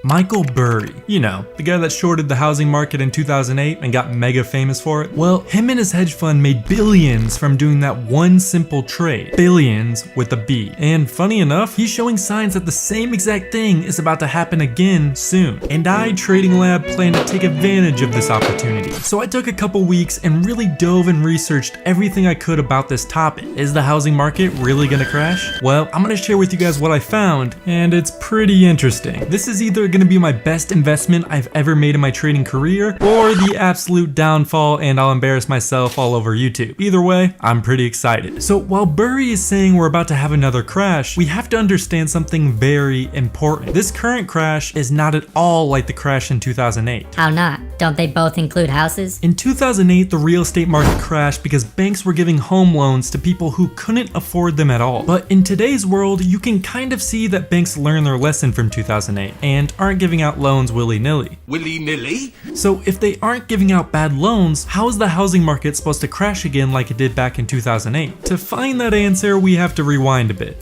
Michael Burry, you know, the guy that shorted the housing market in 2008 and got mega famous for it. Well, him and his hedge fund made billions from doing that one simple trade. Billions with a B. And funny enough, he's showing signs that the same exact thing is about to happen again soon. And I, Trading Lab, plan to take advantage of this opportunity. So I took a couple weeks and really dove and researched everything I could about this topic. Is the housing market really gonna crash? Well, I'm gonna share with you guys what I found, and it's pretty interesting. This is either gonna be my best investment I've ever made in my trading career, or the absolute downfall and I'll embarrass myself all over YouTube. Either way, I'm pretty excited. So while Burry is saying we're about to have another crash, we have to understand something very important. This current crash is not at all like the crash in 2008. How not? Don't they both include houses? In 2008, the real estate market crashed because banks were giving home loans to people who couldn't afford them at all. But in today's world, you can kind of see that banks learned their lesson from 2008 and aren't giving out loans willy-nilly. Willy-nilly? So if they aren't giving out bad loans, how is the housing market supposed to crash again like it did back in 2008? To find that answer, we have to rewind a bit.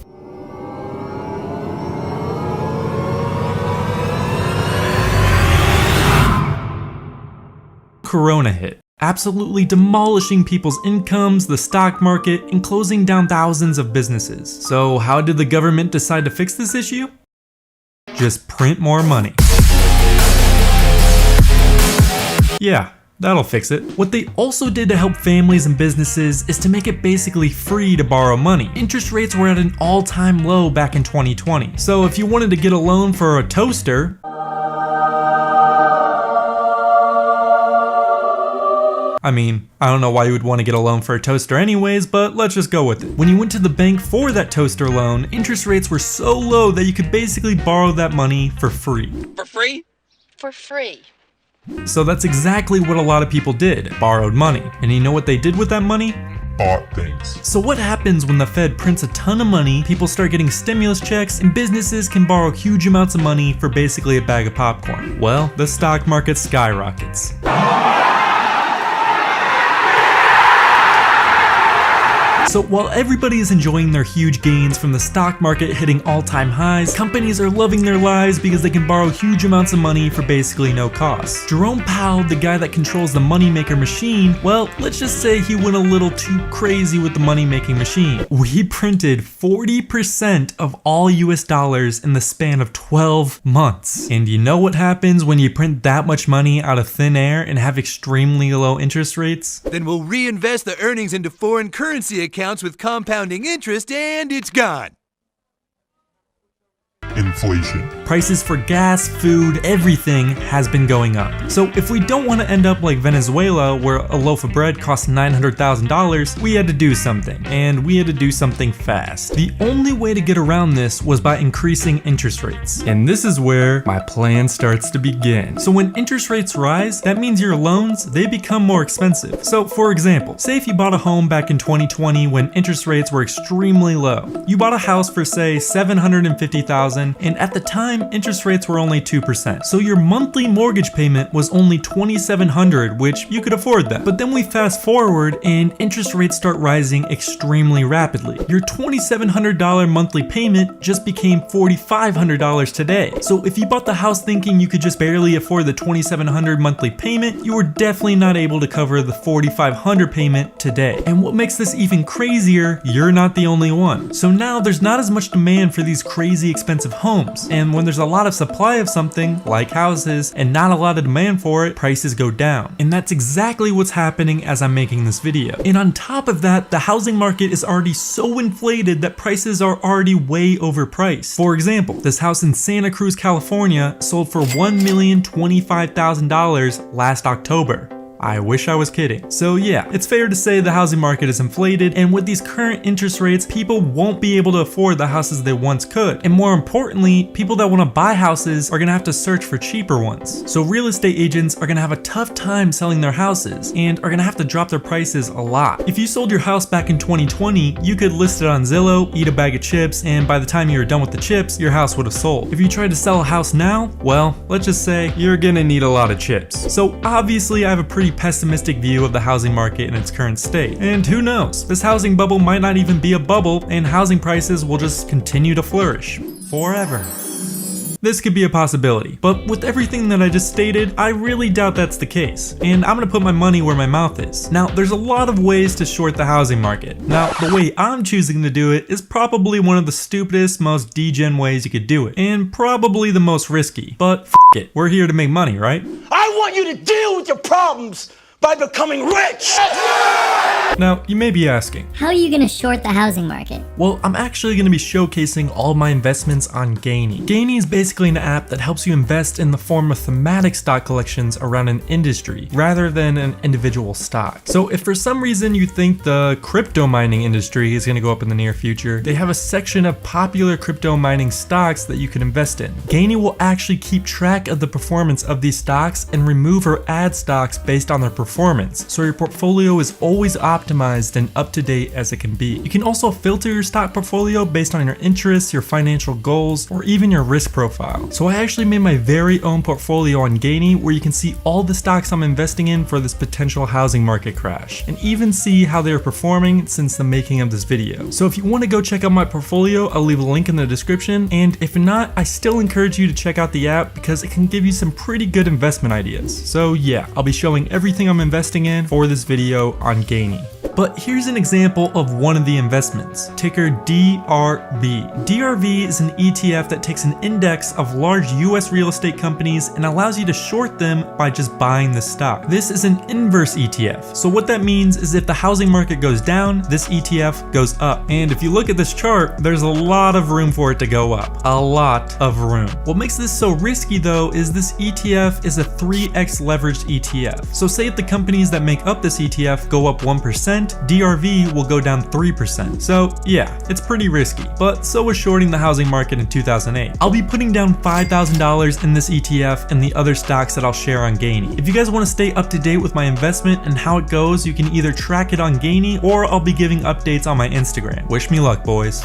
Corona hit, absolutely demolishing people's incomes, the stock market, and closing down thousands of businesses. So how did the government decide to fix this issue? Just print more money. Yeah, that'll fix it. What they also did to help families and businesses is to make it basically free to borrow money. Interest rates were at an all-time low back in 2020. So if you wanted to get a loan for a toaster, I mean, I don't know why you would want to get a loan for a toaster anyways, but let's just go with it. When you went to the bank for that toaster loan, interest rates were so low that you could basically borrow that money for free. For free? For free. So that's exactly what a lot of people did, borrowed money. And you know what they did with that money? Bought things. So what happens when the Fed prints a ton of money, people start getting stimulus checks, and businesses can borrow huge amounts of money for basically a bag of popcorn? Well, the stock market skyrockets. So while everybody is enjoying their huge gains from the stock market hitting all-time highs, companies are loving their lives because they can borrow huge amounts of money for basically no cost. Jerome Powell, the guy that controls the moneymaker machine, well, let's just say he went a little too crazy with the money-making machine. We printed 40% of all US dollars in the span of 12 months. And you know what happens when you print that much money out of thin air and have extremely low interest rates? Then we'll reinvest the earnings into foreign currency accounts with compounding interest, and it's gone. Inflation. Prices for gas, food, everything has been going up. So if we don't want to end up like Venezuela, where a loaf of bread costs $900,000, we had to do something, and we had to do something fast. The only way to get around this was by increasing interest rates. And this is where my plan starts to begin. So when interest rates rise, that means your loans, they become more expensive. So for example, say if you bought a home back in 2020 when interest rates were extremely low. You bought a house for say $750,000, and at the time, interest rates were only 2%. So your monthly mortgage payment was only $2,700, which you could afford that. But then we fast forward and interest rates start rising extremely rapidly. Your $2,700 monthly payment just became $4,500 today. So if you bought the house thinking you could just barely afford the $2,700 monthly payment, you were definitely not able to cover the $4,500 payment today. And what makes this even crazier, you're not the only one. So now there's not as much demand for these crazy expensive homes. And when there's a lot of supply of something, like houses, and not a lot of demand for it, prices go down. And that's exactly what's happening as I'm making this video. And on top of that, the housing market is already so inflated that prices are already way overpriced. For example, this house in Santa Cruz, California sold for $1,025,000 last October. I wish I was kidding. So yeah, it's fair to say the housing market is inflated, and with these current interest rates, people won't be able to afford the houses they once could. And more importantly, people that want to buy houses are gonna have to search for cheaper ones. So real estate agents are gonna have a tough time selling their houses and are gonna have to drop their prices a lot. If you sold your house back in 2020, you could list it on Zillow, eat a bag of chips, and by the time you were done with the chips, your house would have sold. If you tried to sell a house now, well, let's just say you're gonna need a lot of chips. So obviously I have a pretty pessimistic view of the housing market in its current state. And who knows, this housing bubble might not even be a bubble and housing prices will just continue to flourish forever. this could be a possibility. But with everything that I just stated, I really doubt that's the case. And I'm gonna put my money where my mouth is. Now, there's a lot of ways to short the housing market. Now, the way I'm choosing to do it is probably one of the stupidest, most degen ways you could do it. And probably the most risky. But f it, we're here to make money, right? I want you to deal with your problems by becoming rich! Now, you may be asking, How are you gonna short the housing market? well, I'm actually going to be showcasing all my investments on Gainy. Gainy is basically an app that helps you invest in the form of thematic stock collections around an industry, rather than an individual stock. So if for some reason you think the crypto mining industry is going to go up in the near future, they have a section of popular crypto mining stocks that you can invest in. Gainy will actually keep track of the performance of these stocks and remove or add stocks based on their performance, so your portfolio is always optimized and up to date as it can be. You can also filter your stock portfolio based on your interests, your financial goals, or even your risk profile. So I actually made my very own portfolio on Gainy where you can see all the stocks I'm investing in for this potential housing market crash, and even see how they are performing since the making of this video. So if you want to go check out my portfolio, I'll leave a link in the description, and if not, I still encourage you to check out the app because it can give you some pretty good investment ideas. So yeah, I'll be showing everything I'm investing in for this video on Gainy. But here's an example of one of the investments, ticker DRV. DRV is an ETF that takes an index of large US real estate companies and allows you to short them by just buying the stock. This is an inverse ETF. So what that means is if the housing market goes down, this ETF goes up. And if you look at this chart, there's a lot of room for it to go up. A lot of room. What makes this so risky though is this ETF is a 3x leveraged ETF. So say if the companies that make up this ETF go up 1%, DRV will go down 3%. So yeah, it's pretty risky, but so is shorting the housing market in 2008. I'll be putting down $5,000 in this ETF and the other stocks that I'll share on Gainy. If you guys want to stay up to date with my investment and how it goes, you can either track it on Gainy or I'll be giving updates on my Instagram. Wish me luck, boys.